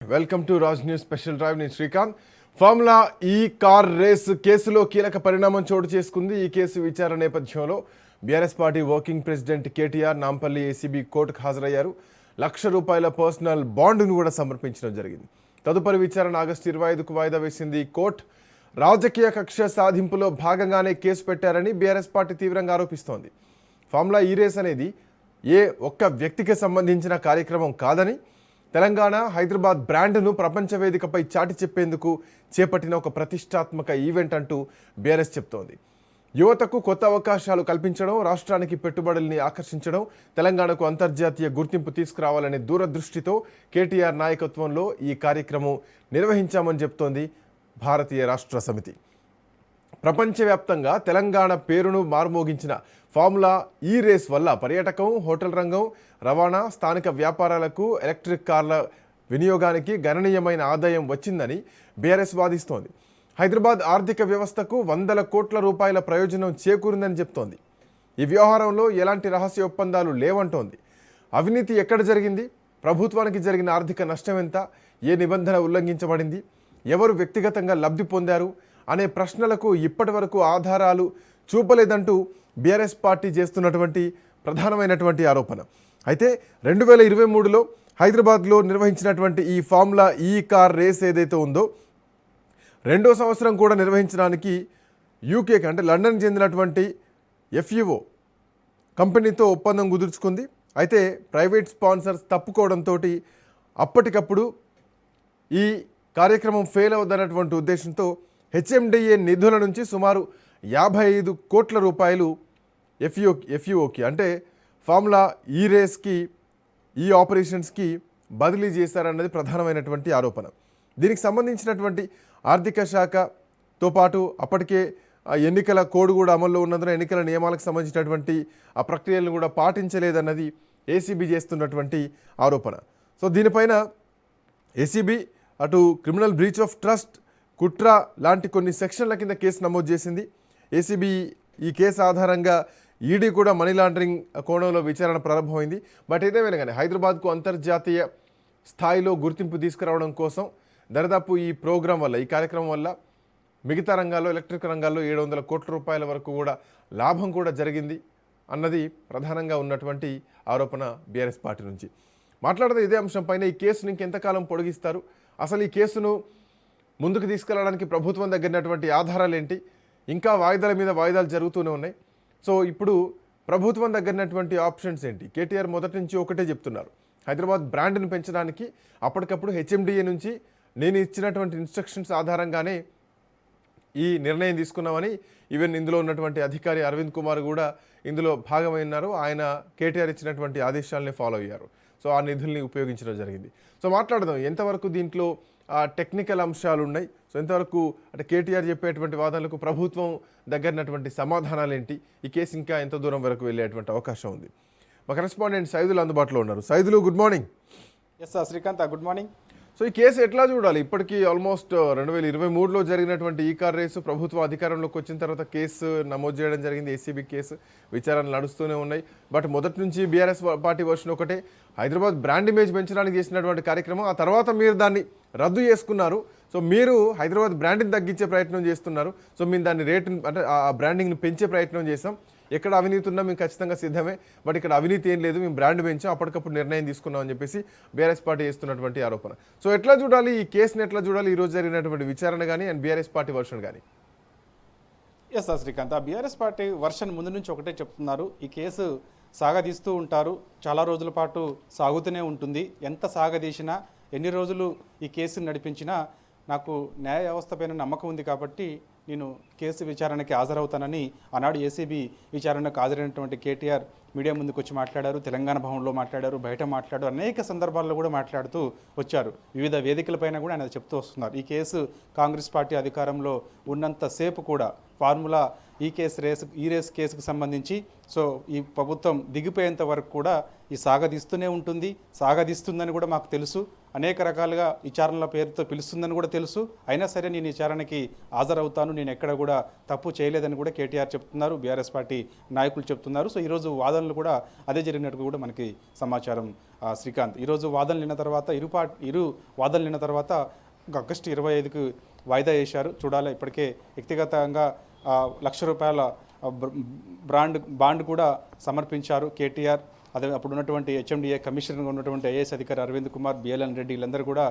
Welcome to Raj news special drive. నేను Srikanth. Formula ఈ car race కేసులో కీలక పరిణామం చోటు చేసుకుంది. ఈ కేసు విచారణ నేపథ్యంలో BRS party working president KTR Nampally ACB కోర్టుకు హాజరయ్యారు. ₹1,00,000 పర్సనల్ బాండును కూడా సమర్పించడం జరిగింది. తదుపరి విచారణ ఆగస్టు 25కు వాయిదా వేసింది కోర్టు. రాజకీయ కక్ష సాధింపులో భాగంగానే కేసు పెట్టారని బీఆర్ఎస్ పార్టీ తీవ్రంగా ఆరోపిస్తోంది. ఫార్ములా ఈ రేస్ అనేది ఏ ఒక్క వ్యక్తికి సంబంధించిన కార్యక్రమం కాదని, తెలంగాణ హైదరాబాద్ బ్రాండ్ను ప్రపంచ వేదికపై చాటి చెప్పేందుకు చేపట్టిన ఒక ప్రతిష్టాత్మక ఈవెంట్ అంటూ బీఆర్ఎస్ చెప్తోంది. యువతకు కొత్త అవకాశాలు కల్పించడం, రాష్ట్రానికి పెట్టుబడుల్ని ఆకర్షించడం, తెలంగాణకు అంతర్జాతీయ గుర్తింపు తీసుకురావాలనే దూరదృష్టితో కేటీఆర్ నాయకత్వంలో ఈ కార్యక్రమం నిర్వహించామని చెప్తోంది భారతీయ రాష్ట్ర సమితి. ప్రపంచవ్యాప్తంగా తెలంగాణ పేరును మారుమోగించిన ఫార్ములా ఈ రేస్ వల్ల పర్యాటకం, హోటల్ రంగం, రవాణా, స్థానిక వ్యాపారాలకు, ఎలక్ట్రిక్ కార్ల వినియోగానికి గణనీయమైన ఆదాయం వచ్చిందని బీఆర్ఎస్ వాదిస్తోంది. హైదరాబాద్ ఆర్థిక వ్యవస్థకు ₹100 కోట్ల ప్రయోజనం చేకూరిందని చెప్తోంది. ఈ వ్యవహారంలో ఎలాంటి రహస్య ఒప్పందాలు లేవంటోంది. అవినీతి ఎక్కడ జరిగింది, ప్రభుత్వానికి జరిగిన ఆర్థిక నష్టం ఎంత, ఏ నిబంధన ఉల్లంఘించబడింది, ఎవరు వ్యక్తిగతంగా లబ్ధి పొందారు అనే ప్రశ్నలకు ఇప్పటి వరకు ఆధారాలు చూపలేదంటూ బీఆర్ఎస్ పార్టీ చేస్తున్నటువంటి ప్రధానమైనటువంటి ఆరోపణ. అయితే 2023లో హైదరాబాద్లో నిర్వహించినటువంటి ఈ ఫార్ములా ఈ కార్ రేస్ ఏదైతే ఉందో, రెండో సంవత్సరం కూడా నిర్వహించడానికి యూకేకి అంటే లండన్ చెందినటువంటి FUO కంపెనీతో ఒప్పందం కుదుర్చుకుంది. అయితే ప్రైవేట్ స్పాన్సర్స్ తప్పుకోవడంతో అప్పటికప్పుడు ఈ కార్యక్రమం ఫెయిల్ అవుదన్నటువంటి ఉద్దేశంతో HMDA నిధుల నుంచి సుమారు ₹55 కోట్ల FUOకి అంటే ఫార్ములా ఈ రేస్కి, ఈ ఆపరేషన్స్కి బదిలీ చేశారన్నది ప్రధానమైనటువంటి ఆరోపణ. దీనికి సంబంధించినటువంటి ఆర్థిక శాఖతో పాటు అప్పటికే ఎన్నికల కోడ్ కూడా అమల్లో ఉన్నందున ఎన్నికల నియమాలకు సంబంధించినటువంటి ఆ ప్రక్రియలను కూడా పాటించలేదన్నది ఏసీబీ చేస్తున్నటువంటి ఆరోపణ. సో దీనిపైన ఏసీబీ అటు క్రిమినల్ బ్రీచ్ ఆఫ్ ట్రస్ట్, కుట్ర లాంటి కొన్ని సెక్షన్ల కింద కేసు నమోదు చేసింది. ఏసీబీ ఈ కేసు ఆధారంగా ఈడీ కూడా మనీ లాండరింగ్ కోణంలో విచారణ ప్రారంభమైంది. బట్ ఏదేమైనా కానీ హైదరాబాద్కు అంతర్జాతీయ స్థాయిలో గుర్తింపు తీసుకురావడం కోసం దరిదాపు ఈ ప్రోగ్రాం వల్ల, ఈ కార్యక్రమం వల్ల మిగతా రంగాల్లో, ఎలక్ట్రిక్ రంగాల్లో ₹700 కోట్ల వరకు కూడా లాభం కూడా జరిగింది అన్నది ప్రధానంగా ఉన్నటువంటి ఆరోపణ బీఆర్ఎస్ పార్టీ నుంచి. మాట్లాడితే ఇదే అంశంపైన ఈ కేసును ఇంకెంతకాలం పొడిగిస్తారు, అసలు ఈ కేసును ముందుకు తీసుకెళ్లడానికి ప్రభుత్వం దగ్గరటువంటి ఆధారాలు ఏంటి, ఇంకా వాయిదాల మీద వాయిదాలు జరుగుతూనే ఉన్నాయి. సో ఇప్పుడు ప్రభుత్వం దగ్గరటువంటి ఆప్షన్స్ ఏంటి? కేటీఆర్ మొదటి నుంచి ఒకటే చెప్తున్నారు, హైదరాబాద్ బ్రాండ్ను పెంచడానికి అప్పటికప్పుడు HMDA నుంచి నేను ఇచ్చినటువంటి ఇన్స్ట్రక్షన్స్ ఆధారంగానే ఈ నిర్ణయం తీసుకున్నామని, ఈవెన్ ఇందులో ఉన్నటువంటి అధికారి అరవింద్ కుమార్ కూడా ఇందులో భాగమైనారు. ఆయన కేటీఆర్ ఇచ్చినటువంటి ఆదేశాలని ఫాలో అయ్యారు. సో ఆ నిధుల్ని ఉపయోగించడం జరిగింది. సో మాట్లాడదాం ఎంతవరకు దీంట్లో టెక్నికల్ అంశాలు ఉన్నాయి, సో ఎంతవరకు అంటే కేటీఆర్ చెప్పేటువంటి వాదనలకు ప్రభుత్వం దగ్గరనటువంటి సమాధానాలు ఏంటి, ఈ కేసు ఇంకా ఎంత దూరం వరకు వెళ్ళేటువంటి అవకాశం ఉంది. మా కరెస్పాండెంట్ సైదులు అందుబాటులో ఉన్నారు. Saidulu, good morning. Yes sir Srikanth, good morning. So ఈ కేసు ఎట్లా చూడాలి? ఇప్పటికీ ఆల్మోస్ట్ 2023లో జరిగినటువంటి ఈ కార్ రేసు ప్రభుత్వ అధికారంలోకి వచ్చిన తర్వాత కేసు నమోదు చేయడం జరిగింది. ఏసీబీ కేసు విచారణలు నడుస్తూనే ఉన్నాయి. బట్ మొదటి నుంచి బీఆర్ఎస్ పార్టీ వర్షన్ ఒకటే, హైదరాబాద్ బ్రాండ్ ఇమేజ్ పెంచడానికి చేసినటువంటి కార్యక్రమం. ఆ తర్వాత మీరు దాన్ని రద్దు చేసుకున్నారు. సో మీరు హైదరాబాద్ బ్రాండ్ని తగ్గించే ప్రయత్నం చేస్తున్నారు. సో మేము దాన్ని రేటు అంటే ఆ బ్రాండింగ్ని పెంచే ప్రయత్నం చేసాం. ఎక్కడ అవినీతి ఉన్నా మేము ఖచ్చితంగా సిద్ధమే, బట్ ఇక్కడ అవినీతి ఏం లేదు, మేము బ్రాండ్ పెంచాం, అప్పటికప్పుడు నిర్ణయం తీసుకున్నాం అని చెప్పేసి బీఆర్ఎస్ పార్టీ చేస్తున్నటువంటి ఆరోపణ. సో ఎట్లా చూడాలి ఈ కేసుని, ఎట్లా చూడాలి ఈరోజు జరిగినటువంటి విచారణ కానీ అండ్ బీఆర్ఎస్ పార్టీ వర్షన్ కానీ? ఎస్ సార్ శ్రీకాంత్, ఆ బీఆర్ఎస్ పార్టీ వర్షన్ ముందు నుంచి ఒకటే చెప్తున్నారు, ఈ కేసు సాగదీస్తూ ఉంటారు, చాలా రోజుల పాటు సాగుతూనే ఉంటుంది. ఎంత సాగదీసినా, ఎన్ని రోజులు ఈ కేసుని నడిపించినా నాకు న్యాయ వ్యవస్థ పైన నమ్మకం ఉంది కాబట్టి నేను కేసు విచారణకి హాజరవుతానని ఆనాడు ఏసీబీ విచారణకు హాజరైనటువంటి కేటీఆర్ మీడియా ముందుకు వచ్చి మాట్లాడారు. తెలంగాణ భవన్లో మాట్లాడారు, బయట మాట్లాడారు, అనేక సందర్భాల్లో కూడా మాట్లాడుతూ వచ్చారు. వివిధ వేదికలపైన కూడా ఆయన చెప్తూ వస్తున్నారు, ఈ కేసు కాంగ్రెస్ పార్టీ అధికారంలో ఉన్నంతసేపు కూడా ఫార్ములా ఈ రేస్ కేసుకు సంబంధించి సో ఈ ప్రభుత్వం దిగిపోయేంత వరకు కూడా ఈ సాగదీస్తూనే ఉంటుంది, సాగదీస్తుందని కూడా మాకు తెలుసు. అనేక రకాలుగా విచారణల పేరుతో పిలుస్తుందని కూడా తెలుసు. అయినా సరే నేను విచారణకి హాజరవుతాను, నేను ఎక్కడ కూడా తప్పు చేయలేదని కూడా కేటీఆర్ చెప్తున్నారు, బీఆర్ఎస్ పార్టీ నాయకులు చెప్తున్నారు. సో ఈరోజు వాదనలు కూడా అదే జరిగినట్టు కూడా మనకి సమాచారం. శ్రీకాంత్, ఈరోజు వాదనలు విన్న తర్వాత ఇరు వాదనలు విన్న తర్వాత ఆగస్టు 25కు వాయిదా వేశారు. చూడాలి. ఇప్పటికే వ్యక్తిగతంగా ₹1,00,000 బాండ్ కూడా సమర్పించారు కేటీఆర్. అదే అప్పుడు ఉన్నటువంటి హెచ్ఎండిఏ కమిషనర్గా ఉన్నటువంటి ఐఏఎస్ అధికారి అరవింద్ కుమార్, బిఎల్ఎన్ రెడ్డి వీళ్ళందరూ కూడా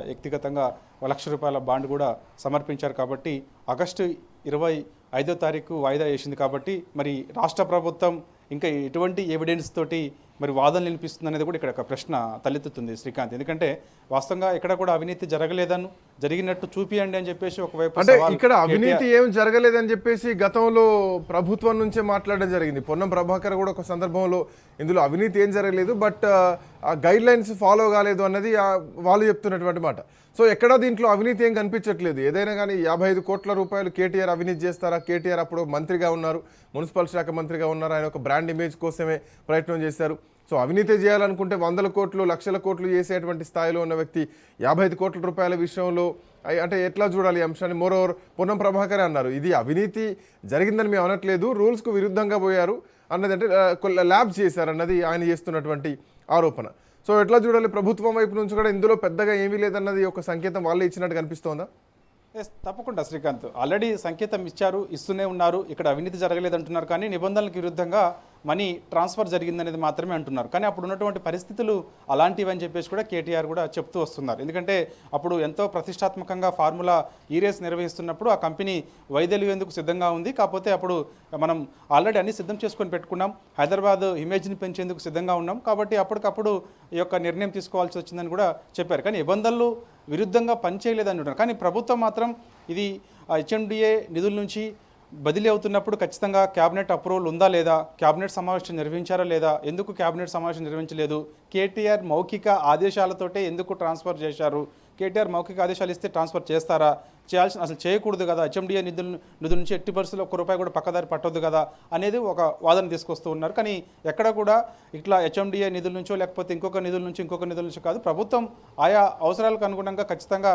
వ్యక్తిగతంగా ₹1,00,000 బాండ్ కూడా సమర్పించారు. కాబట్టి ఆగస్టు 25వ తారీఖు వాయిదా వేసింది. కాబట్టి మరి రాష్ట్ర ప్రభుత్వం ఇంకా ఎటువంటి ఎవిడెన్స్ తోటి మరి వాదనలు వినిపిస్తుంది అనేది కూడా ఇక్కడ ఒక ప్రశ్న తలెత్తుతుంది శ్రీకాంత్. ఎందుకంటే వాస్తవంగా ఎక్కడ కూడా అవినీతి జరగలేదని, జరిగినట్టు చూపియండి అని చెప్పేసి ఒకవైపు అంటే ఇక్కడ అవినీతి ఏం జరగలేదని చెప్పేసి గతంలో ప్రభుత్వం నుంచే మాట్లాడడం జరిగింది. పొన్నం ప్రభాకర్ కూడా ఒక సందర్భంలో ఇందులో అవినీతి ఏం జరగలేదు, బట్ ఆ గైడ్ లైన్స్ ఫాలో కాలేదు అన్నది వాళ్ళు చెప్తున్నటువంటి మాట. సో ఎక్కడా దీంట్లో అవినీతి ఏం కనిపించట్లేదు. ఏదైనా కానీ ₹55 కోట్ల కేటీఆర్ అవినీతి చేస్తారా? కేటీఆర్ అప్పుడు మంత్రిగా ఉన్నారు, మున్సిపల్ శాఖ మంత్రిగా ఉన్నారు, ఆయన ఒక బ్రాండ్ ఇమేజ్ కోసమే ప్రయత్నం చేశారు. సో అవినీతి చేయాలనుకుంటే 100 కోట్లు, లక్షల కోట్లు చేసేటువంటి స్థాయిలో ఉన్న వ్యక్తి ₹55 కోట్ల విషయంలో అంటే ఎట్లా చూడాలి ఈ అంశాన్ని? మోరోవర్ పొన్నం ప్రభాకరే అన్నారు, ఇది అవినీతి జరిగిందని మేము అనట్లేదు, రూల్స్కు విరుద్ధంగా పోయారు అన్నది, అంటే ల్యాబ్ చేశారన్నది ఆయన చేస్తున్నటువంటి ఆరోపణ. సో ఎట్లా చూడాలి? ప్రభుత్వం వైపు నుంచి కూడా ఇందులో పెద్దగా ఏమీ లేదన్నది ఒక సంకేతం వాళ్ళే ఇచ్చినట్టు కనిపిస్తోందా? తప్పకుండా శ్రీకాంత్, ఆల్రెడీ సంకేతం ఇస్తూనే ఉన్నారు. ఇక్కడ అవినీతి జరగలేదంటున్నారు, కానీ నిబంధనలకు విరుద్ధంగా మనీ ట్రాన్స్ఫర్ జరిగిందనేది మాత్రమే అంటున్నారు. కానీ అప్పుడు ఉన్నటువంటి పరిస్థితులు అలాంటివి అని చెప్పేసి కూడా కేటీఆర్ కూడా చెప్తూ వస్తున్నారు. ఎందుకంటే అప్పుడు ఎంతో ప్రతిష్టాత్మకంగా ఫార్ములా ఈ రేస్ నిర్వహిస్తున్నప్పుడు ఆ కంపెనీ వైదొలిగేందుకు సిద్ధంగా ఉంది. కాకపోతే అప్పుడు మనం ఆల్రెడీ అన్ని సిద్ధం చేసుకొని పెట్టుకున్నాం, హైదరాబాద్ ఇమేజ్ని పెంచేందుకు సిద్ధంగా ఉన్నాం, కాబట్టి అప్పటికప్పుడు ఈ యొక్క నిర్ణయం తీసుకోవాల్సి వచ్చిందని కూడా చెప్పారు. కానీ నిబంధనలు విరుద్ధంగా పనిచేయలేదని అంటున్నారు. కానీ ప్రభుత్వం మాత్రం ఇది హెచ్ఎండిఏ నిధుల నుంచి బదిలీ అవుతున్నప్పుడు ఖచ్చితంగా క్యాబినెట్ అప్రూవల్ ఉందా లేదా, క్యాబినెట్ సమావేశం నిర్వహించారా లేదా, ఎందుకు క్యాబినెట్ సమావేశం నిర్వహించలేదు, కేటీఆర్ మౌఖిక ఆదేశాలతోటే ఎందుకు ట్రాన్స్ఫర్ చేశారు, కేటీఆర్ మౌఖిక ఆదేశాలు ఇస్తే ట్రాన్స్ఫర్ చేస్తారా, అసలు చేయకూడదు కదా, హెచ్ఎండిఏ నిధుల నుంచి ఎట్టి పరిస్థితుల్లో ₹1 కూడా పక్కదారి పట్టొద్దు కదా అనేది ఒక వాదన తీసుకొస్తూ ఉన్నారు. కానీ ఎక్కడ కూడా ఇట్లా హెచ్ఎండిఏ నిధుల నుంచో లేకపోతే ఇంకొక నిధుల నుంచి కాదు, ప్రభుత్వం ఆయా అవసరాలకు అనుగుణంగా ఖచ్చితంగా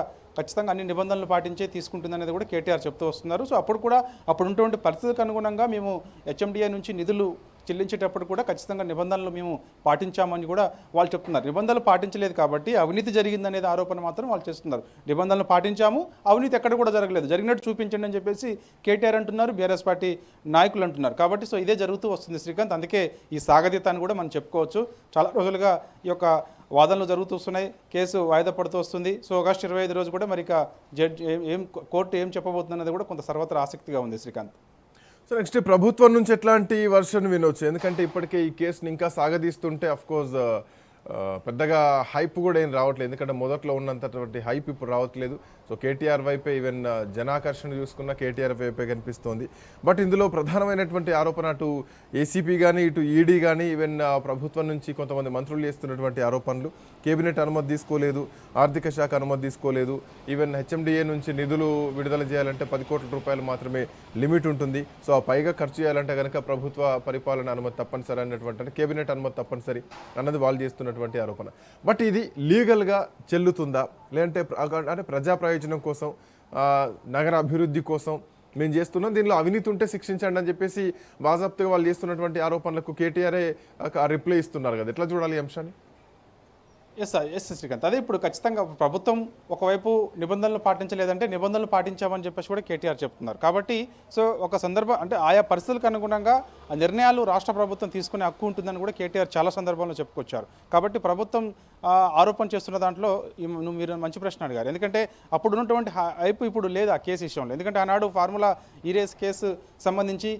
అన్ని నిబంధనలు పాటించే తీసుకుంటుందనేది కూడా కేటీఆర్ చెప్తూ వస్తున్నారు. సో అప్పుడు కూడా ఉన్నటువంటి పరిస్థితులకు అనుగుణంగా మేము హెచ్ఎండిఏ నుంచి నిధులు చెల్లించేటప్పుడు కూడా ఖచ్చితంగా నిబంధనలు మేము పాటించామని కూడా వాళ్ళు చెప్తున్నారు. నిబంధనలు పాటించలేదు కాబట్టి అవినీతి జరిగిందనేది ఆరోపణ మాత్రం వాళ్ళు చేస్తున్నారు. నిబంధనలు పాటించాము, అవినీతి ఎక్కడ కూడా జరగలేదు, జరిగినట్టు చూపించండి అని చెప్పేసి కేటీఆర్ అంటున్నారు, బీఆర్ఎస్ పార్టీ నాయకులు అంటున్నారు. కాబట్టి సో ఇదే జరుగుతూ వస్తుంది శ్రీకాంత్. అందుకే ఈ సాగతీతాన్ని కూడా మనం చెప్పుకోవచ్చు. చాలా రోజులుగా ఈ యొక్క వాదనలు జరుగుతూ వస్తున్నాయి, కేసు వాయిదా పడుతూ వస్తుంది. సో ఆగస్టు 25 రోజు కూడా మరి కోర్టు ఏం చెప్పబోతుందన్నది కూడా కొంత సర్వత్రా ఆసక్తిగా ఉంది శ్రీకాంత్. సో నెక్స్ట్ ప్రభుత్వం నుంచి ఎట్లాంటి వర్షన్ వినొచ్చు? ఎందుకంటే ఇప్పటికే ఈ కేసుని ఇంకా సాగదీస్తుంటే అఫ్కోర్స్ పెద్దగా హైప్ కూడా ఏం రావట్లేదు, ఎందుకంటే మొదట్లో ఉన్నంతటువంటి హైప్ ఇప్పుడు రావట్లేదు. సో కేటీఆర్ వైపే, ఈవెన్ జనాకర్షణ చూసుకున్న కేటీఆర్ వైపే కనిపిస్తోంది. బట్ ఇందులో ప్రధానమైనటువంటి ఆరోపణ అటు ఏసీపీ కానీ ఇటు ఈడీ కానీ ఈవెన్ ప్రభుత్వం నుంచి కొంతమంది మంత్రులు చేస్తున్నటువంటి ఆరోపణలు, కేబినెట్ అనుమతి తీసుకోలేదు, ఆర్థిక శాఖ అనుమతి తీసుకోలేదు, ఈవెన్ హెచ్ఎండిఏ నుంచి నిధులు విడుదల చేయాలంటే ₹10 కోట్ల మాత్రమే లిమిట్ ఉంటుంది. సో ఆ పైగా ఖర్చు చేయాలంటే కనుక ప్రభుత్వ పరిపాలన అనుమతి తప్పనిసరి అన్నటువంటి, అంటే కేబినెట్ అనుమతి తప్పనిసరి అన్నది వాళ్ళు చేస్తున్నటువంటి ఆరోపణ. బట్ ఇది లీగల్గా చెల్లుతుందా, లేదంటే అంటే ప్రజా ప్రయోజనం కోసం, నగర అభివృద్ధి కోసం మేము చేస్తున్నాం, దీనిలో అవినీతి ఉంటే శిక్షించండి అని చెప్పేసి బాజాప్తుగా వాళ్ళు చేస్తున్నటువంటి ఆరోపణలకు కేటీఆర్ఏ రిప్లై ఇస్తున్నారు కదా, ఎట్లా చూడాలి ఈ అంశాన్ని? ఎస్ శ్రీకాంత్, అదే ఇప్పుడు ఖచ్చితంగా ప్రభుత్వం ఒకవైపు నిబంధనలు పాటించలేదంటే నిబంధనలు పాటించామని చెప్పేసి కూడా కేటీఆర్ చెప్తున్నారు. కాబట్టి సో ఒక సందర్భం అంటే ఆయా పరిస్థితులకు అనుగుణంగా ఆ నిర్ణయాలు రాష్ట్ర ప్రభుత్వం తీసుకునే హక్కు ఉంటుందని కూడా కేటీఆర్ చాలా సందర్భాల్లో చెప్పుకొచ్చారు. కాబట్టి ప్రభుత్వం ఆరోపణ చేస్తున్న దాంట్లో మీరు మంచి ప్రశ్న అడిగారు. ఎందుకంటే అప్పుడు ఉన్నటువంటి హైప్ ఇప్పుడు లేదు ఆ కేసు విషయంలో. ఎందుకంటే ఆనాడు ఫార్ములా ఈ రేస్ కేసు సంబంధించి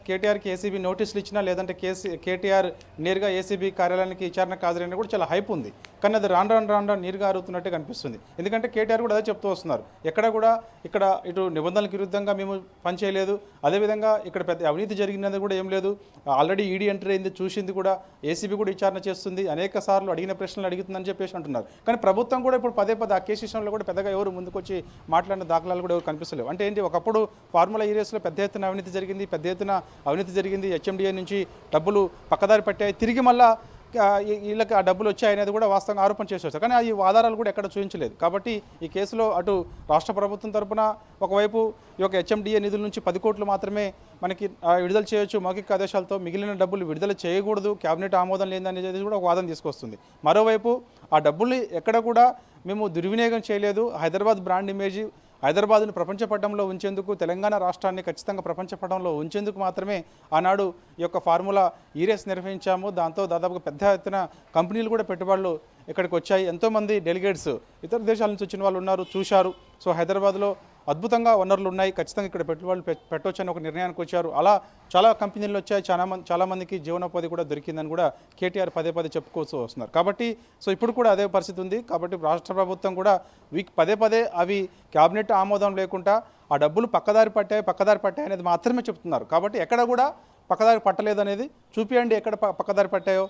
కేటీఆర్కి ఏసీబీ నోటీసులు ఇచ్చినా, లేదంటే కేటీఆర్ నేరుగా ఏసీబీ కార్యాలయానికి విచారణకు హాజరైనా కూడా చాలా హైప్ ఉంది. కానీ అది రాను నీరుగా అరుగుతున్నట్టే కనిపిస్తుంది. ఎందుకంటే కేటీఆర్ కూడా అదే చెప్తూ వస్తున్నారు, ఎక్కడ కూడా ఇక్కడ ఇటు నిబంధనలకు విరుద్ధంగా మేము పనిచేయలేదు, అదేవిధంగా ఇక్కడ పెద్ద అవినీతి జరిగినది కూడా ఏం లేదు, ఆల్రెడీ ఈడీ ఎంటర్ అయింది, చూసింది కూడా, ఏసీబీ కూడా విచారణ చేస్తుంది, అనేక సార్లు అడిగిన ప్రశ్నలు అడుగుతుందని చెప్పేసి అంటున్నారు. కానీ ప్రభుత్వం కూడా ఇప్పుడు పదే ఆ కేసు విషయంలో కూడా పెద్దగా ఎవరు ముందుకొచ్చి మాట్లాడిన దాఖలాలు కూడా ఎవరు కనిపిస్తలేవు. అంటే ఏంటి, ఒకప్పుడు ఫార్ములా ఈ రేస్లో పెద్ద ఎత్తున అవినీతి జరిగింది, హెచ్ఎండిఏ నుంచి డబ్బులు పక్కదారి పట్టాయి, తిరిగి మళ్ళా వీళ్ళకి ఆ డబ్బులు వచ్చాయనేది కూడా వాస్తవంగా ఆరోపణ చేసేవారు. కానీ ఈ ఆధారాలు కూడా ఎక్కడ చూపించలేదు. కాబట్టి ఈ కేసులో అటు రాష్ట్ర ప్రభుత్వం తరపున ఒకవైపు ఈ యొక్క హెచ్ఎండిఏ నిధుల నుంచి 10 కోట్లు మాత్రమే మనకి విడుదల చేయొచ్చు మౌఖిక ఆదేశాలతో, మిగిలిన డబ్బులు విడుదల చేయకూడదు, కేబినెట్ ఆమోదం లేదనేది కూడా ఒక వాదన తీసుకొస్తుంది. మరోవైపు ఆ డబ్బుల్ని ఎక్కడ కూడా మేము దుర్వినియోగం చేయలేదు, హైదరాబాద్ బ్రాండ్ ఇమేజ్, హైదరాబాద్ను ప్రపంచ పటంలో ఉంచేందుకు, తెలంగాణ రాష్ట్రాన్ని ఖచ్చితంగా ప్రపంచ పటంలో ఉంచేందుకు మాత్రమే ఆనాడు ఈ యొక్క ఫార్ములా రేస్ నిర్వహించాము. దాంతో దాదాపుగా పెద్ద ఎత్తున కంపెనీలు కూడా పెట్టుబడులు ఇక్కడికి వచ్చాయి. ఎంతోమంది డెలిగేట్స్ ఇతర దేశాల నుంచి వచ్చిన వాళ్ళు ఉన్నారు, చూశారు. సో హైదరాబాద్లో అద్భుతంగా వనరులు ఉన్నాయి, ఖచ్చితంగా ఇక్కడ పెట్టుబడులు పెట్టవచ్చు అని ఒక నిర్ణయానికి వచ్చారు. అలా చాలా కంపెనీలు వచ్చాయి, చాలామందికి జీవనోపాధి కూడా దొరికిందని కూడా కేటీఆర్ పదే చెప్పుకోవచ్చు వస్తున్నారు. కాబట్టి సో ఇప్పుడు కూడా అదే పరిస్థితి ఉంది. కాబట్టి రాష్ట్ర ప్రభుత్వం కూడా పదే అవి క్యాబినెట్ ఆమోదం లేకుండా ఆ డబ్బులు పక్కదారి పట్టాయి అనేది మాత్రమే చెప్తున్నారు. కాబట్టి ఎక్కడ కూడా పక్కదారి పట్టలేదనేది చూపియండి, ఎక్కడ పక్కదారి పట్టాయో.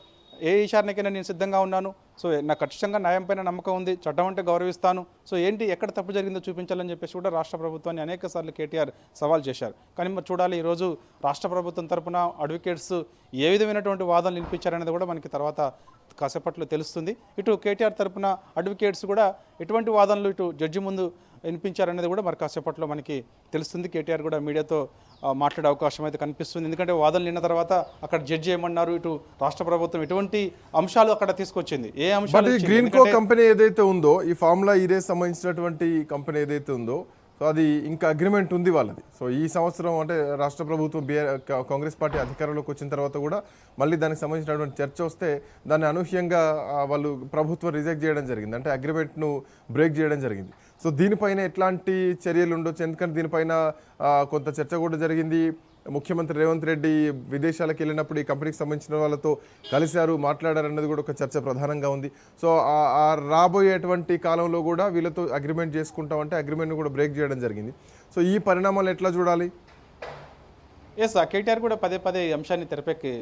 ఏ విషయానికైనా నేను సిద్ధంగా ఉన్నాను. సో నాకు ఖచ్చితంగా న్యాయం పైన నమ్మకం ఉంది, చట్టం అంటే గౌరవిస్తాను. సో ఏంటి ఎక్కడ తప్పు జరిగిందో చూపించాలని చెప్పేసి కూడా రాష్ట్ర ప్రభుత్వాన్ని అనేక సార్లు కేటీఆర్ సవాల్ చేశారు. కానీ మరి చూడాలి ఈరోజు రాష్ట్ర ప్రభుత్వం తరపున అడ్వకేట్స్ ఏ విధమైనటువంటి వాదనలు వినిపించారనేది కూడా మనకి తర్వాత కాసేపట్లో తెలుస్తుంది. ఇటు కేటీఆర్ తరపున అడ్వకేట్స్ కూడా ఎటువంటి వాదనలు ఇటు జడ్జి ముందు వినిపించారనేది కూడా మరి కాసేపట్లో మనకి తెలుస్తుంది. కేటీఆర్ కూడా మీడియాతో మాట్లాడే అవకాశం అయితే కనిపిస్తుంది. ఎందుకంటే వాదనలు విన్న తర్వాత అక్కడ జడ్జి ఏమన్నారు, ఇటు రాష్ట్ర ప్రభుత్వం ఎటువంటి అంశాలు అక్కడ తీసుకొచ్చింది, ఏ అంశాలు. గ్రీన్ కో కంపెనీ ఏదైతే ఉందో, ఈ ఫార్ములా రేస్ సంబంధించినటువంటి కంపెనీ ఏదైతే ఉందో, సో అది ఇంకా అగ్రిమెంట్ ఉంది వాళ్ళది. సో ఈ సంవత్సరం అంటే రాష్ట్ర ప్రభుత్వం కాంగ్రెస్ పార్టీ అధికారంలోకి వచ్చిన తర్వాత కూడా మళ్ళీ దానికి సంబంధించినటువంటి చర్చ వస్తే దాన్ని అనూహ్యంగా వాళ్ళు ప్రభుత్వం రిజెక్ట్ చేయడం జరిగింది, అంటే అగ్రిమెంట్ను బ్రేక్ చేయడం జరిగింది. సో దీనిపైన ఎట్లాంటి చర్యలు ఉండొచ్చు? ఎందుకంటే దీనిపైన కొంత చర్చ కూడా జరిగింది. ముఖ్యమంత్రి రేవంత్ రెడ్డి విదేశాలకు వెళ్ళినప్పుడు ఈ కంపెనీకి సంబంధించిన వాళ్ళతో కలిశారు, మాట్లాడారన్నది కూడా ఒక చర్చ ప్రధానంగా ఉంది. సో ఆ రాబోయేటువంటి కాలంలో కూడా వీళ్ళతో అగ్రిమెంట్ చేసుకుంటామంటే అగ్రిమెంట్ను కూడా బ్రేక్ చేయడం జరిగింది. సో ఈ పరిణామాలు ఎట్లా చూడాలి? ఎస్, కేటీఆర్ కూడా పదే ఈ అంశాన్ని తెరపైకి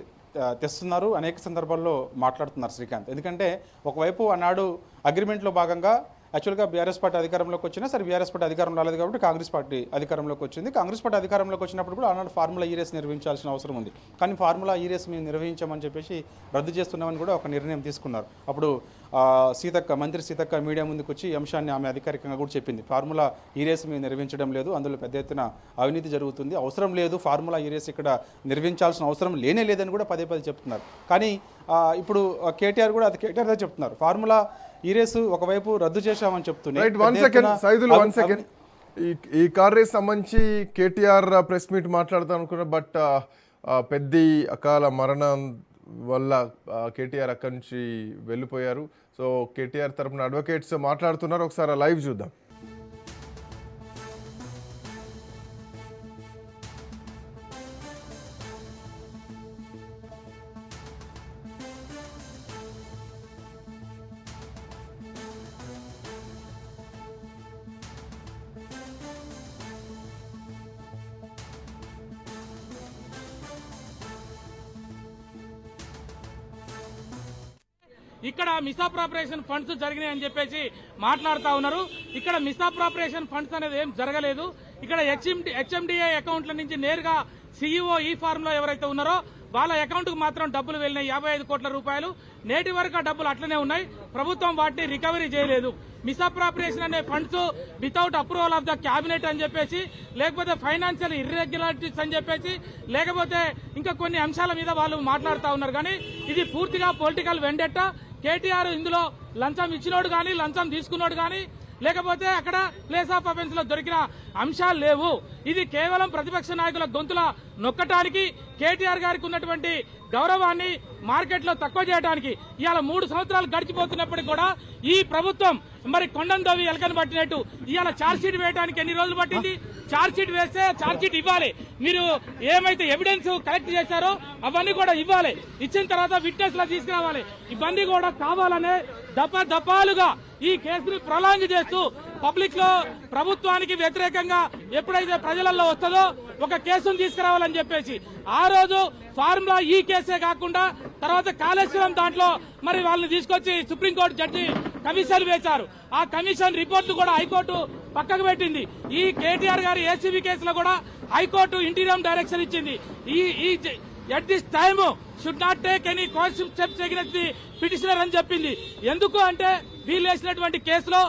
తెస్తున్నారు, అనేక సందర్భాల్లో మాట్లాడుతున్నారు శ్రీకాంత్. ఎందుకంటే ఒకవైపు ఆనాడు అగ్రిమెంట్లో భాగంగా యాక్చువల్గా బీఆర్ఎస్ పార్టీ అధికారంలోకి వచ్చినా సరే బీఆర్ఎస్ పార్టీ అధికారం రాలేదు కాబట్టి కాంగ్రెస్ పార్టీ అధికారంలోకి వచ్చింది. కాంగ్రెస్ పార్టీ అధికారంలోకి వచ్చినప్పుడు కూడా ఆనాడు ఫార్ములా రేస్ నిర్వహించాల్సిన అవసరం ఉంది. కానీ ఫార్ములా రేస్ మేము నిర్వహించామని చెప్పేసి రద్దు చేస్తున్నామని కూడా ఒక నిర్ణయం తీసుకున్నారు. అప్పుడు మంత్రి సీతక్క మీడియా ముందుకు వచ్చి ఈ అంశాన్ని ఆమె అధికారికంగా కూడా చెప్పింది. ఫార్ములా రేస్ మేము నిర్వహించడం లేదు, అందులో పెద్ద ఎత్తున అవినీతి జరుగుతుంది, అవసరం లేదు, ఫార్ములా రేస్ ఇక్కడ నిర్వహించాల్సిన అవసరం లేదని కూడా పదే చెప్తున్నారు. కానీ ఇప్పుడు కేటీఆర్ కూడా అది కేటీఆర్ చెప్తున్నారు, ఫార్ములా రేసు ఒకవైపు రద్దు చేశామని చెప్తున్నారు. ఈ కార్ రేస్ సంబంధించి కేటీఆర్ ప్రెస్ మీట్ మాట్లాడతాం అనుకున్నా, బట్ పెద్ద అకాల మరణం వల్ల కేటీఆర్ అక్కడి నుంచి వెళ్ళిపోయారు. సో కేటీఆర్ తరపున అడ్వకేట్స్ మాట్లాడుతున్నారు, ఒకసారి లైవ్ చూద్దాం. ఇక్కడ మిస్అప్రాపరేషన్ ఫండ్స్ జరిగినాయని చెప్పేసి మాట్లాడుతూ ఉన్నారు. ఇక్కడ మిస్అప్రాపరేషన్ ఫండ్స్ అనేది ఏం జరగలేదు. ఇక్కడ హెచ్ఎండిఏ అకౌంట్ల నుంచి నేరుగా సీఈఓ ఈ ఫార్మ్ లో ఎవరైతే ఉన్నారో వాళ్ళ అకౌంట్ కు మాత్రం డబ్బులు వెళ్ళినాయి, 55 కోట్ల రూపాయలు. నేటి వరకు ఆ డబ్బులు అట్లనే ఉన్నాయి, ప్రభుత్వం వాటిని రికవరీ చేయలేదు. మిస్అప్రాపరేషన్ అనే funds without approval of the cabinet అని చెప్పేసి, లేకపోతే ఫైనాన్షియల్ ఇర్రెగ్యులారిటీస్ అని చెప్పేసి, లేకపోతే ఇంకా కొన్ని అంశాల మీద వాళ్ళు మాట్లాడుతూ ఉన్నారు. కానీ ఇది పూర్తిగా పొలిటికల్ వెండెట్టా. కేటీఆర్ ఇందులో లంచం ఇచ్చినోడు కానీ లంచం తీసుకున్నోడు కానీ లేకపోతే అక్కడ ప్లేస్ ఆఫ్ అఫెన్స్ లో దొరికిన అంశాలు లేవు. ఇది కేవలం ప్రతిపక్ష నాయకుల గొంతుల నొక్కటానికి, కేటీఆర్ గారికి ఉన్నటువంటి గౌరవాన్ని మార్కెట్లో తక్కువ చేయడానికి ఇవాళ 3 సంవత్సరాలు గడిచిపోతున్నప్పటికీ కూడా ఈ ప్రభుత్వం మరి కొండను దోవి ఎలకను పట్టినట్టు ఇవాళ ఛార్జ్ షీట్ వేయడానికి ఎన్ని రోజులు పట్టింది? ఛార్జ్ షీట్ వేస్తే ఛార్జ్ షీట్ ఇవ్వాలి, మీరు ఏమైతే ఎవిడెన్స్ కలెక్ట్ చేశారో అవన్నీ కూడా ఇవ్వాలి, ఇచ్చిన తర్వాత విట్నెస్ లా తీసుకురావాలి. ఇవన్నీ కూడా కావాలనే దఫాలుగా ఈ కేసుని ప్రొలాంగ్ చేస్తూ పబ్లిక్ లో ప్రభుత్వానికి వ్యతిరేకంగా ఎప్పుడైతే ప్రజలలో వస్తుందో ఒక కేసును తీసుకురావాలని చెప్పేసి ఆ రోజు ఫార్ములా ఈ కేసే కాకుండా తర్వాత కాళేశ్వరం దాంట్లో మరి వాళ్ళని తీసుకొచ్చి సుప్రీంకోర్టు జడ్జి కమిషన్ వేశారు. ఆ కమిషన్ రిపోర్టు కూడా హైకోర్టు పక్కకు పెట్టింది. ఈ కేటీఆర్ గారి ఏసీబీ కేసులో కూడా హైకోర్టు ఇంటీరియం డైరెక్షన్ ఇచ్చింది. At this time should not take any coercive steps against the petitioner అని చెప్పింది. ఎందుకు అంటే వీళ్ళు వేసినటువంటి కేసులో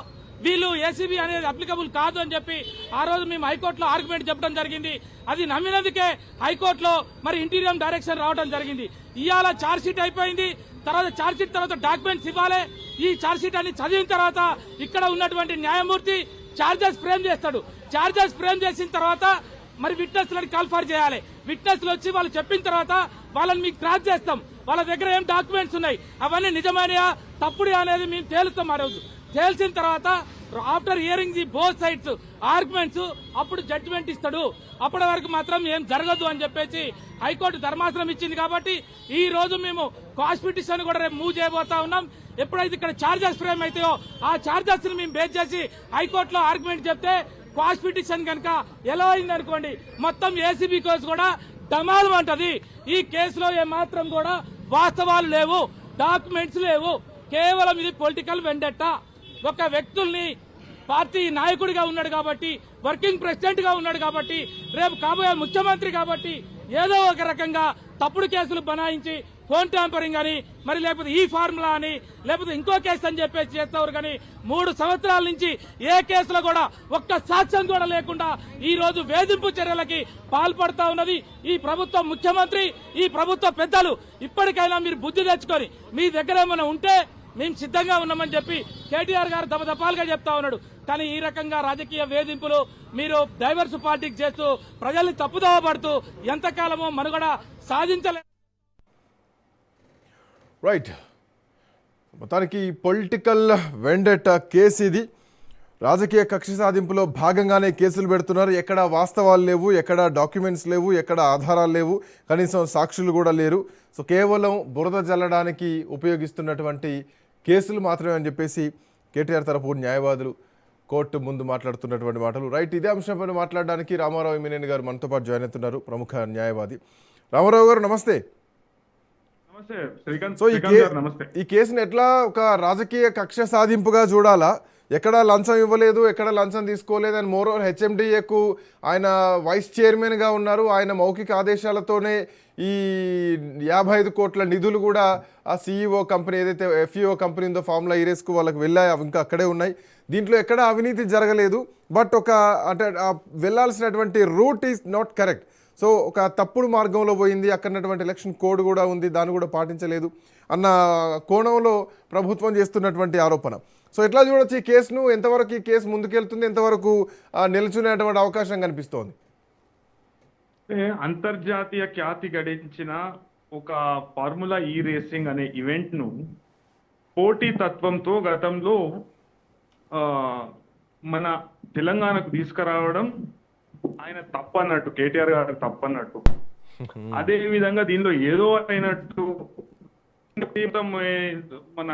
వీళ్ళు ఏసీబీ అనేది అప్లికబుల్ కాదు అని చెప్పి ఆ రోజు మేము హైకోర్టులో ఆర్గ్యుమెంట్ చెప్పడం జరిగింది. అది నమ్మినందుకే హైకోర్టులో మరి ఇంటీరియం డైరెక్షన్ రావడం జరిగింది. ఇవాళ ఛార్జ్ షీట్ అయిపోయింది. తర్వాత ఛార్జ్ షీట్ తర్వాత డాక్యుమెంట్స్ ఇవ్వాలి. ఈ ఛార్జ్ షీట్ అన్ని చదివిన తర్వాత ఇక్కడ ఉన్నటువంటి న్యాయమూర్తి ఛార్జెస్ ఫ్రేమ్ చేస్తాడు. ఛార్జెస్ ఫ్రేమ్ చేసిన తర్వాత మరి విట్నెస్లను కాల్ఫర్ చేయాలి. విట్నెస్లు వచ్చి వాళ్ళు చెప్పిన తర్వాత వాళ్ళని మీకు ట్రాక్ చేస్తాం. వాళ్ళ దగ్గర ఏం డాక్యుమెంట్స్ ఉన్నాయి, అవన్నీ నిజమైనయా తప్పుడు అనేది మేము తేలుస్తాం. ఆ రోజు తేల్చిన తర్వాత after hearing the both sides arguments అప్పుడు జడ్జిమెంట్ ఇస్తాడు. అప్పటి వరకు మాత్రం ఏం జరగదు అని చెప్పేసి హైకోర్టు ధర్మాసనం ఇచ్చింది. కాబట్టి ఈ రోజు మేము కాస్ట్ పిటిషన్ కూడా రేపు మూవ్ చేయబోతా ఉన్నాం. ఎప్పుడైతే ఇక్కడ ఛార్జెస్ ఫ్రేమ్ అవుతాయో ఆ ఛార్జెస్ ని మేము బేస్ చేసి హైకోర్టులో ఆర్గ్యుమెంట్ చెప్తే కాస్ట్ పిటిషన్ కనుక ఎలా అయింది అనుకోండి, మొత్తం ఏసీబీ కేసు కూడా డమాల్ అంటది. ఈ కేసులో ఏమాత్రం కూడా వాస్తవాలు లేవు, డాక్యుమెంట్స్ లేవు. కేవలం ఇది పొలిటికల్ వెండెట్టా. ఒక వ్యక్తుల్ని పార్టీ నాయకుడిగా ఉన్నాడు కాబట్టి, వర్కింగ్ ప్రెసిడెంట్ గా ఉన్నాడు కాబట్టి, రేపు కాబోయే ముఖ్యమంత్రి కాబట్టి ఏదో ఒక రకంగా తప్పుడు కేసులు బనాయించి ఫోన్ ట్యాంపరింగ్ అని మరి లేకపోతే ఈ ఫార్ములా అని లేకపోతే ఇంకో కేసు అని చెప్పేసి చేస్తారు. కానీ 3 సంవత్సరాల నుంచి ఏ కేసులో కూడా ఒక్క సాక్ష్యం కూడా లేకుండా ఈ రోజు వేధింపు చర్యలకి పాల్పడతా ఉన్నది ఈ ప్రభుత్వం. ముఖ్యమంత్రి, ఈ ప్రభుత్వ పెద్దలు ఇప్పటికైనా మీరు బుద్ధి తెచ్చుకొని మీ దగ్గర ఏమైనా ఉంటే మేము సిద్ధంగా ఉన్నామని చెప్పి కేటీఆర్ గారు దపదపాలుగా చెప్తా ఉన్నాడు. కానీ ఈ రకంగా రాజకీయ వేధింపులు మీరు డైవర్స్ పార్టీకి చేస్తూ ప్రజల్ని తప్పుదోవ పడుతూ ఎంతకాలమో మనుగడ సాధించలే. రైట్, మొత్తానికి పొలిటికల్ వెండెటా కేసు ఇది. రాజకీయ కక్ష సాధింపులో భాగంగానే కేసులు పెడుతున్నారు. ఎక్కడ వాస్తవాలు లేవు, ఎక్కడ డాక్యుమెంట్స్ లేవు, ఎక్కడ ఆధారాలు లేవు, కనీసం సాక్షులు కూడా లేరు. సో కేవలం బురద జల్లడానికి ఉపయోగిస్తున్నటువంటి కేసులు మాత్రమే అని చెప్పేసి కేటీఆర్ తరపు న్యాయవాదులు కోర్టు ముందు మాట్లాడుతున్నటువంటి మాటలు. రైట్, ఇదే అంశంపైన మాట్లాడడానికి రామారావు ఎమ్మినేని గారు మనతో పాటు జాయిన్ అవుతున్నారు, ప్రముఖ న్యాయవాది. రామారావు గారు నమస్తే. సో ఈ కేసుని ఎట్లా ఒక రాజకీయ కక్ష సాధింపుగా చూడాలా? ఎక్కడ లంచం ఇవ్వలేదు, ఎక్కడ లంచం తీసుకోలేదు అని మోరోవర్ హెచ్ఎండిఏకు ఆయన వైస్ చైర్మన్గా ఉన్నారు. ఆయన మౌఖిక ఆదేశాలతోనే ఈ 55 కోట్ల నిధులు కూడా ఆ సిఇఓ కంపెనీ ఏదైతే ఎఫ్ఈఓ కంపెనీ ఉందో ఫార్ములా ఈరేస్కు వాళ్ళకి వెళ్ళాయి, అవి ఇంకా అక్కడే ఉన్నాయి. దీంట్లో ఎక్కడ అవినీతి జరగలేదు. బట్ ఒక అంటే వెళ్ళాల్సినటువంటి route is not correct. So ఒక తప్పుడు మార్గంలో పోయింది. అక్కడటువంటి ఎలక్షన్ కోడ్ కూడా ఉంది, దాన్ని కూడా పాటించలేదు అన్న కోణంలో ప్రభుత్వం చేస్తున్నటువంటి ఆరోపణ. సో ఎట్లా చూడొచ్చు ఈ కేసును? ఎంతవరకు ఈ కేసు ముందుకెళ్తుంది, ఎంతవరకు నిలుచునేటువంటి అవకాశం కనిపిస్తోంది? అంతర్జాతీయ ఖ్యాతి గడించిన ఒక ఫార్ములా ఈ రేసింగ్ అనే ఈవెంట్ ను పోటీ తత్వంతో గతంలో మన తెలంగాణకు తీసుకురావడం ఆయన తప్పన్నట్టు, కేటీఆర్ గారు తప్పన్నట్టు. అదే విధంగా దీనిలో ఏదో అయినట్టు మన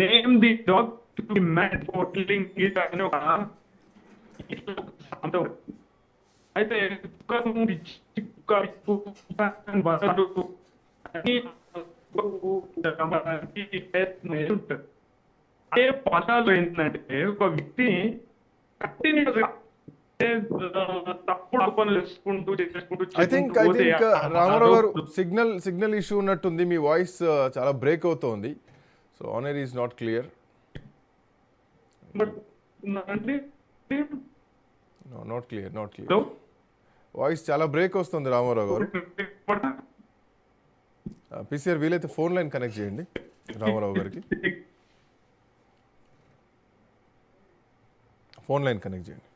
name the dog to match porting it అనే ఒక అయితే అదే పదాలు ఏంటంటే ఒక వ్యక్తిని తప్పుడు పనులు చేసుకుంటూ ఐ థింక్ రామారావు గారు సిగ్నల్ ఇష్యూ ఉన్నట్టుంది. మీ వాయిస్ చాలా బ్రేక్ అవుతోంది. So on air is not clear. Not clear. Voice చాలా బ్రేక్ వస్తుంది రామారావు గారు. పీసీఆర్ వీలైతే ఫోన్ లైన్ కనెక్ట్ చేయండి రామారావు గారికి. ఫోన్ లైన్ కనెక్ట్ చేయండి.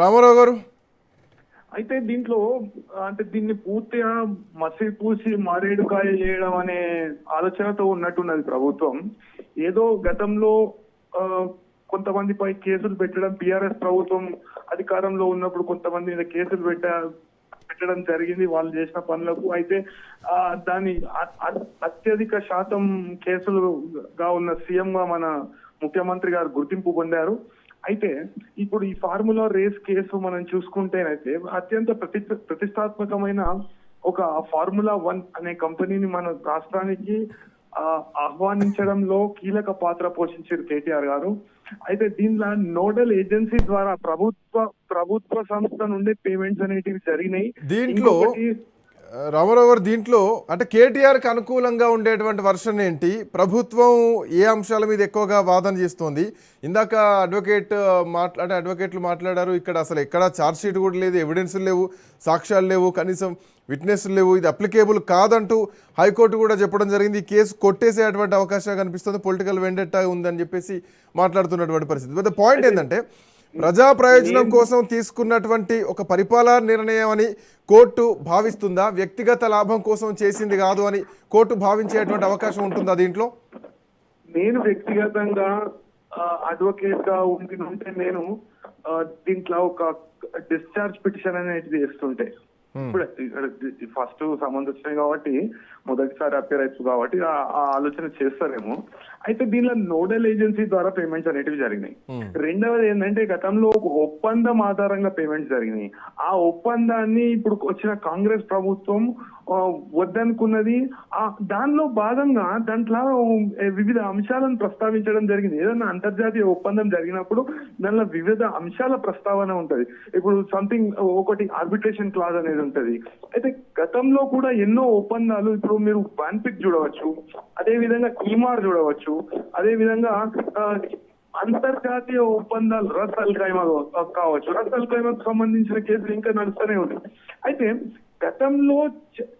రామారావు గారు, అయితే దీంట్లో అంటే దీన్ని పూర్తిగా మసి పూసి మారేడుకాయ చేయడం అనే ఆలోచనతో ఉన్నట్టున్నది ప్రభుత్వం. ఏదో గతంలో ఆ, కొంతమందిపై కేసులు పెట్టడం, బీఆర్ఎస్ ప్రభుత్వం అధికారంలో ఉన్నప్పుడు కొంతమంది మీద కేసులు పెట్టడం జరిగింది వాళ్ళు చేసిన పనులకు. అయితే దాని అత్యధిక శాతం కేసులుగా ఉన్న సీఎం గా మన ముఖ్యమంత్రి గారు గుర్తింపు పొందారు. అయితే ఇప్పుడు ఈ ఫార్ములా రేస్ కేసు మనం చూసుకుంటేనైతే అత్యంత ప్రతిష్టాత్మకమైన ఒక ఫార్ములా 1 అనే కంపెనీని మన రాష్ట్రానికి ఆహ్వానించడంలో కీలక పాత్ర పోషించారు కేటీఆర్ గారు. అయితే దీనిలో నోడల్ ఏజెన్సీ ద్వారా ప్రభుత్వ సంస్థ నుండి పేమెంట్స్ అనేటివి జరిగినాయి. దీంట్లో రామారావు గారు, దీంట్లో అంటే కేటీఆర్కి అనుకూలంగా ఉండేటువంటి వర్షన్ ఏంటి? ప్రభుత్వం ఏ అంశాల మీద ఎక్కువగా వాదన చేస్తోంది? ఇందాక అడ్వకేట్లు మాట్లాడారు, ఇక్కడ అసలు ఎక్కడ ఛార్జ్ షీట్ కూడా లేదు, ఎవిడెన్స్లు లేవు, సాక్ష్యాలు లేవు, కనీసం విట్నెస్లు లేవు, ఇది అప్లికేబుల్ కాదంటూ హైకోర్టు కూడా చెప్పడం జరిగింది. ఈ కేసు కొట్టేసేటువంటి అవకాశం కనిపిస్తుంది, పొలిటికల్ వెండెట్టా ఉందని చెప్పేసి మాట్లాడుతున్నటువంటి పరిస్థితి. బట్ పాయింట్ ఏంటంటే ప్రజా ప్రయోజనం కోసం తీసుకున్నటువంటి ఒక పరిపాలన నిర్ణయం అని కోర్టు భావిస్తుందా? వ్యక్తిగత లాభం కోసం చేసింది కాదు అని కోర్టు భావించేటువంటి అవకాశం ఉంటుందా దీంట్లో? నేను వ్యక్తిగతంగా అడ్వకేట్ గా ఉంటే నేను దీంట్లో ఒక డిశ్చార్జ్ పిటిషన్ అనేది చేస్తుంటే, ఇప్పుడు ఫస్ట్ సంబంధం వచ్చినాయి కాబట్టి మొదటిసారి అపేర్ అవుతుంది కాబట్టి ఆ ఆలోచన చేస్తారేమో. అయితే దీనిలో నోడల్ ఏజెన్సీ ద్వారా పేమెంట్స్ అనేటివి జరిగినాయి. రెండవది ఏంటంటే గతంలో ఒక ఒప్పందం ఆధారంగా పేమెంట్స్ జరిగినాయి. ఆ ఒప్పందాన్ని ఇప్పుడు వచ్చిన కాంగ్రెస్ ప్రభుత్వం వద్దనుకున్నది. దానిలో భాగంగా దాంట్లో వివిధ అంశాలను ప్రస్తావించడం జరిగింది. ఏదైనా అంతర్జాతీయ ఒప్పందం జరిగినప్పుడు దానిలో వివిధ అంశాల ప్రస్తావన ఉంటది. ఇప్పుడు సంథింగ్ ఒకటి ఆర్బిట్రేషన్ క్లాజ్ అనేది ఉంటది. అయితే గతంలో కూడా ఎన్నో ఒప్పందాలు, ఇప్పుడు మీరు బాన్పిక్ చూడవచ్చు, అదే విధంగా ఈమార్ చూడవచ్చు, అదే విధంగా అంతర్జాతీయ ఒప్పందాలు రస్ అల్ ఖైమా కావచ్చు. రస్ అల్ ఖైమాకు సంబంధించిన కేసులు ఇంకా నడుస్తూనే ఉన్నాయి. అయితే గతంలో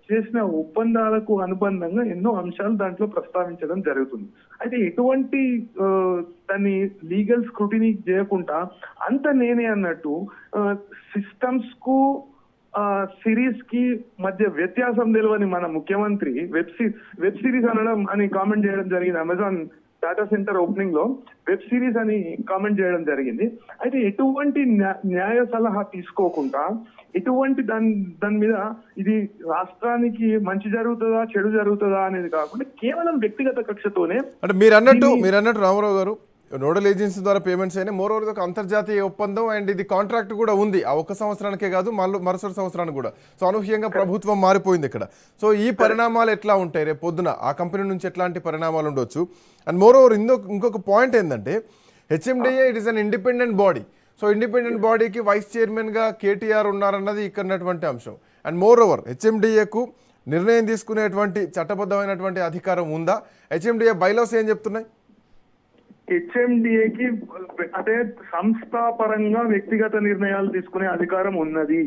చేసిన ఒప్పందాలకు అనుబంధంగా ఎన్నో అంశాలు దాంట్లో ప్రస్తావించడం జరుగుతుంది. అయితే ఎటువంటి దాన్ని లీగల్ స్క్రూటినీ చేయకుండా అంత నేనే అన్నట్టు సిస్టమ్స్ కు సిరీస్ కి మధ్య వ్యత్యాసం తెలియని మన ముఖ్యమంత్రి వెబ్ సిరీస్ అనడం అని కామెంట్ చేయడం జరిగింది. అమెజాన్ డాటా సెంటర్ ఓపెనింగ్ లో వెబ్ సిరీస్ అని కామెంట్ చేయడం జరిగింది. అయితే ఎటువంటి న్యాయ సలహా తీసుకోకుండా, ఎటువంటి దాని మీద ఇది రాష్ట్రానికి మంచి జరుగుతుందా చెడు జరుగుతుందా అనేది కాకుండా కేవలం వ్యక్తిగత కక్షతోనే అంటే మీరు అన్నట్టు రామారావు గారు, నోడల్ ఏజెన్సీ ద్వారా పేమెంట్స్ అయినా, మోర్ ఓవర్ ఒక అంతర్జాతీయ ఒప్పందం అండ్ ఇది కాంట్రాక్ట్ కూడా ఉంది. ఆ ఒక్క సంవత్సరానికే కాదు, మరుసటి సంవత్సరానికి కూడా. సో అనూహ్యంగా ప్రభుత్వం మారిపోయింది ఇక్కడ. సో ఈ పరిణామాలు ఎట్లా ఉంటాయి రేపు పొద్దున? ఆ కంపెనీ నుంచి ఎట్లాంటి పరిణామాలు ఉండొచ్చు? అండ్ మోర్ ఓవర్ ఇంకొక పాయింట్ ఏంటంటే HMDA it is an independent body. So independent బాడీకి వైస్ చైర్మన్గా కేటీఆర్ ఉన్నారన్నది ఇక్కడ ఉన్నటువంటి అంశం. అండ్ మోర్ ఓవర్ హెచ్ఎండిఏకు నిర్ణయం తీసుకునేటువంటి చట్టబద్ధమైనటువంటి అధికారం ఉందా? హెచ్ఎండిఏ బైలాస్ ఏం చెప్తున్నాయి? హెచ్ఎండిఏకి అంటే సంస్థాపరంగా వ్యక్తిగత నిర్ణయాలు తీసుకునే అధికారం ఉన్నది.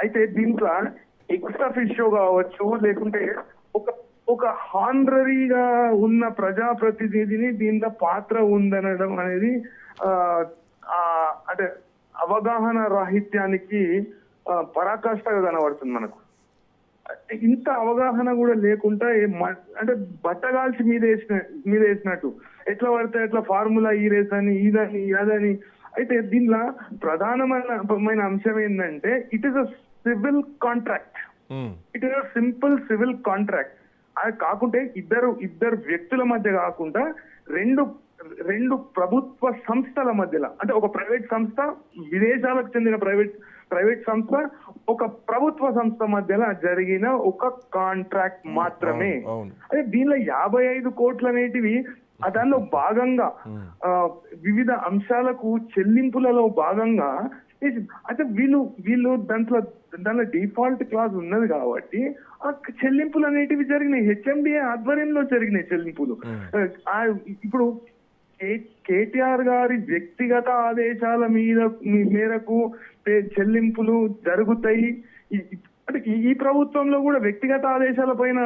అయితే దీంట్లో ఎక్స్ అఫిషియో కావచ్చు, లేకుంటే ఒక హానరీగా ఉన్న ప్రజాప్రతినిధిని దీంట్లో పాత్ర ఉందనడం అనేది అంటే అవగాహన రాహిత్యానికి పరాకాష్ఠగా కనబడుతుంది మనకు. ఇంత అవగాహన కూడా లేకుండా అంటే బట్టగాల్చి మీద వేసినట్టు ఎట్లా పడితే ఎట్లా ఫార్ములా ఈ రేస్ అని ఇదని అదని. అయితే దీనిలో ప్రధానమైన అంశం ఏంటంటే it is a civil contract. It is a simple civil contract. అది కాకుంటే ఇద్దరు వ్యక్తుల మధ్య కాకుండా రెండు ప్రభుత్వ సంస్థల మధ్యలో, అంటే ఒక ప్రైవేట్ సంస్థ, విదేశాలకు చెందిన ప్రైవేట్ సంస్థ, ఒక ప్రభుత్వ సంస్థ మధ్యలో జరిగిన ఒక కాంట్రాక్ట్ మాత్రమే. అదే దీనిలో 55 కోట్లు అనేటివి దానిలో భాగంగా వివిధ అంశాలకు చెల్లింపులలో భాగంగా అయితే వీళ్ళు దాంట్లో డిఫాల్ట్ క్లాజ్ ఉన్నది కాబట్టి ఆ చెల్లింపులు అనేటివి జరిగినాయి. హెచ్ఎండిఏ ఆధ్వర్యంలో జరిగినాయి చెల్లింపులు. ఇప్పుడు కేటీఆర్ గారి వ్యక్తిగత ఆదేశాల మేరకు చెల్లింపులు జరుగుతాయి. అంటే ఈ ప్రభుత్వంలో కూడా వ్యక్తిగత ఆదేశాల పైన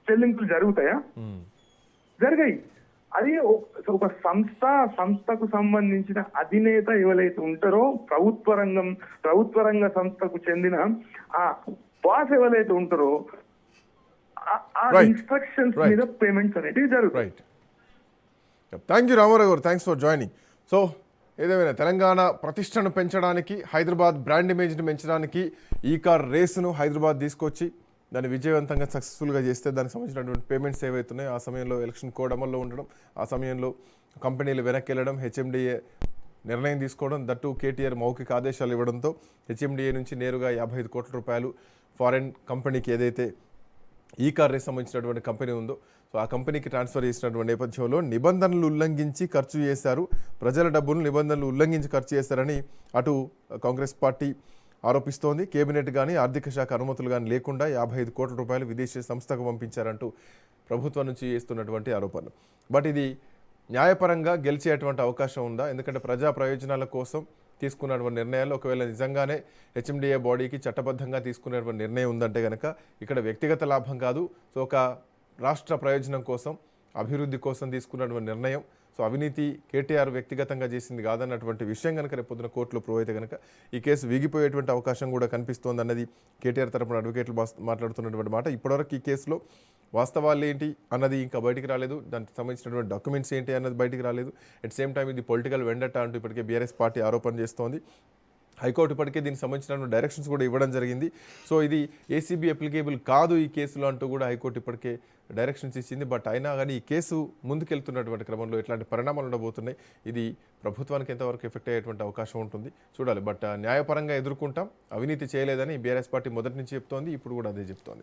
చెల్లింపులు జరుగుతాయా? జరిగాయి. అది ఒక సంస్థకు సంబంధించిన అధినేత ఎవరైతే ఉంటారో, ప్రభుత్వ రంగ సంస్థకు చెందిన ఆ బాస్ ఎవరైతే ఉంటారో ఆ ఇన్స్ట్రక్షన్స్ మీద పేమెంట్స్ అనేటివి జరుగుతాయి. థ్యాంక్ యూ రామారావు గారు, థ్యాంక్స్ ఫర్ జాయినింగ్. సో ఏదేమైనా తెలంగాణ ప్రతిష్టను పెంచడానికి, హైదరాబాద్ బ్రాండ్ ఇమేజ్ని పెంచడానికి ఈ కార్ రేసును హైదరాబాద్ తీసుకొచ్చి దాన్ని విజయవంతంగా సక్సెస్ఫుల్గా చేస్తే దానికి సంబంధించినటువంటి పేమెంట్స్ ఏవైతున్నాయో ఆ సమయంలో ఎలక్షన్ కోడ్ అమల్లో ఉండడం, ఆ సమయంలో కంపెనీలు వెనక్కి వెళ్ళడం, హెచ్ఎండిఏ నిర్ణయం తీసుకోవడం, దట్టు కేటీఆర్ మౌఖిక ఆదేశాలు ఇవ్వడంతో హెచ్ఎండిఏ నుంచి నేరుగా 55 కోట్ల రూపాయలు ఫారెన్ కంపెనీకి ఏదైతే ఈ కార్ రేస్ సంబంధించినటువంటి కంపెనీ ఉందో సో ఆ కంపెనీకి ట్రాన్స్ఫర్ చేసినటువంటి నేపథ్యంలో నిబంధనలు ఉల్లంఘించి ఖర్చు చేశారు, ప్రజల డబ్బును నిబంధనలు ఉల్లంఘించి ఖర్చు చేశారని అటు కాంగ్రెస్ పార్టీ ఆరోపిస్తోంది. కేబినెట్ కానీ ఆర్థిక శాఖ అనుమతులు కానీ లేకుండా 55 కోట్ల రూపాయలు విదేశీ సంస్థకు పంపించారంటూ ప్రభుత్వం నుంచి చేస్తున్నటువంటి ఆరోపణలు. బట్ ఇది న్యాయపరంగా గెలిచేటువంటి అవకాశం ఉందా? ఎందుకంటే ప్రజా ప్రయోజనాల కోసం తీసుకున్నటువంటి నిర్ణయాలు ఒకవేళ నిజంగానే హెచ్ఎండిఏ బాడీకి చట్టబద్ధంగా తీసుకునేటువంటి నిర్ణయం ఉందంటే కనుక ఇక్కడ వ్యక్తిగత లాభం కాదు, సో ఒక రాష్ట్ర ప్రయోజనం కోసం, అభివృద్ధి కోసం తీసుకున్నటువంటి నిర్ణయం, సో అవినీతి కేటీఆర్ వ్యక్తిగతంగా చేసింది కాదన్నటువంటి విషయం కనుక రేపు పొద్దున కోర్టులో ప్రూవ్ అయితే కనుక ఈ కేసు వీగిపోయేటువంటి అవకాశం కూడా కనిపిస్తోంది అన్నది కేటీఆర్ తరపున అడ్వకేట్లు మాట్లాడుతున్నటువంటి మాట. ఇప్పటివరకు ఈ కేసులో వాస్తవాలు ఏంటి అన్నది ఇంకా బయటికి రాలేదు, దానికి సంబంధించినటువంటి డాక్యుమెంట్స్ ఏంటి అన్నది బయటికి రాలేదు. అట్ సేమ్ టైం ఇది పొలిటికల్ వెండట అంటూ ఇప్పటికే బీఆర్ఎస్ పార్టీ ఆరోపణ చేస్తోంది. హైకోర్టు ఇప్పటికే దీనికి సంబంధించిన డైరెక్షన్స్ కూడా ఇవ్వడం జరిగింది. సో ఇది ఏసీబీ అప్లికేబుల్ కాదు ఈ కేసులో అంటూ కూడా హైకోర్టు ఇప్పటికే డైరెక్షన్స్ ఇచ్చింది. బట్ అయినా కానీ ఈ కేసు ముందుకెళ్తున్నటువంటి క్రమంలో ఇట్లాంటి పరిణామాలు ఉండబోతున్నాయి. ఇది ప్రభుత్వానికి ఎంతవరకు ఎఫెక్ట్ అయ్యేటువంటి అవకాశం ఉంటుంది చూడాలి. బట్ న్యాయపరంగా ఎదుర్కొంటాం, అవినీతి చేయలేదని బీఆర్ఎస్ పార్టీ మొదటి నుంచి చెప్తోంది, ఇప్పుడు కూడా అదే చెప్తోంది.